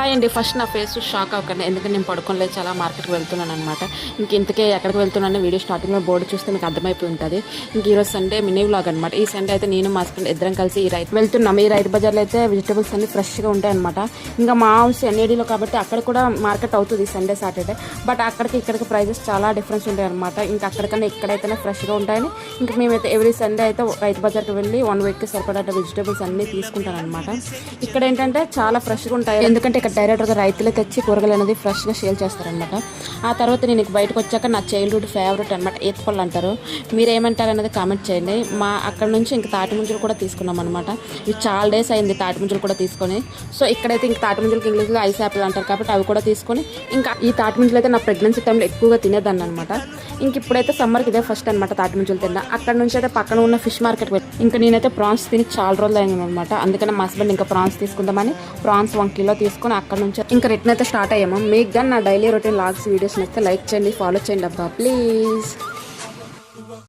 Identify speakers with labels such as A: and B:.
A: Hi అండి. First నా face shock అవ్వకండి, ఎందుకంటే నేను పడుకోలేదు, చాలా మార్కెట్కి వెళ్తున్నాను అనమాట. ఇంతకే ఎక్కడికి వెళ్తున్నాను వీడియో స్టార్టింగ్లో బోర్డు చూస్తే మీకు అర్థమైపోయి ఉంటుంది. ఈరోజు సండే మినీ వ్లాగ్ అనమాట. ఈ సండే అయితే నేను మా హస్బెండ్ ఇద్దరం కలిసి ఈ వెళ్తున్నాం. ఈ రైతు బజార్లో అయితే వెజిటబుల్స్ అన్ని ఫ్రెష్గా ఉంటాయి అనమాట. ఇంకా మా హౌస్ ఎన్ఏడీలో కాబట్టి అక్కడ కూడా మార్కెట్ అవుతుంది సండే సాటర్డే. బట్ అక్కడికి ఇక్కడికి ప్రైజెస్ చాలా డిఫరెన్స్ ఉంటాయి అనమాట. ఇంకా అక్కడికన్నా ఇక్కడైతేనే ఫ్రెష్గా ఉంటాయని ఇంకా మేమైతే ఎవ్రీ సండే అయితే రైతు బజార్కి వెళ్ళి 1 వీక్కి సరిపడా వెజిటబుల్స్ అన్నీ తీసుకుంటాను అనమాట. ఇక్కడ ఏంటంటే చాలా ఫ్రెష్గా ఉంటాయి, ఎందుకంటే ఇక్కడ డైరెక్ట్గా రైతులే తెచ్చి కూరగాయలు అనేది ఫ్రెష్గా సేల్ చేస్తారనమాట. ఆ తర్వాత నేను బయటకు వచ్చాక నా చైల్డ్హుడ్ ఫేవరెట్ అనమాట ఈతపళ్ళు అంటారు. మీరు ఏమంటారు అనేది కామెంట్ చేయండి. మా అక్కడ నుంచి ఇంక తాటి ముంజలు కూడా తీసుకున్నాం అనమాట. ఇది చాలా డేస్ అయింది తాటి ముంజలు కూడా తీసుకొని. సో ఇక్కడైతే ఇంక తాటి ముంజలకి ఇంగ్లీష్లో ఐస్ యాపిల్ అంటారు కాబట్టి అవి కూడా తీసుకొని, ఇంకా ఈ తాటి ముంజలు అయితే నా ప్రెగ్నెన్సీ టైంలో ఎక్కువగా తినేదాన్ని అనమాట. ఇంక ఇప్పుడైతే సమ్మర్కి ఇదే ఫస్ట్ అనమాట తాటి ముంజలు తిన్నా. అక్కడ నుంచి అయితే పక్కన ఉన్న ఫిష్ మార్కెట్కి వెళ్ళి ఇంకా నేనైతే ప్రాన్స్ తిని చాలా రోజులు అయింది అనమాట. అందుకని మా హస్బెండ్ ఇంకా ప్రాన్స్ తీసుకుందామని ప్రాన్స్ 1 కిలో తీసుకొని అక్కడ నుంచి ఇంకా రిటర్న్ అయితే స్టార్ట్ అయ్యాము. మీకు కానీ నా డైలీ రొటీన్ లాగ్స్ వీడియోస్ నచ్చితే లైక్ చేయండి, ఫాలో చేయండి అబ్బా ప్లీజ్.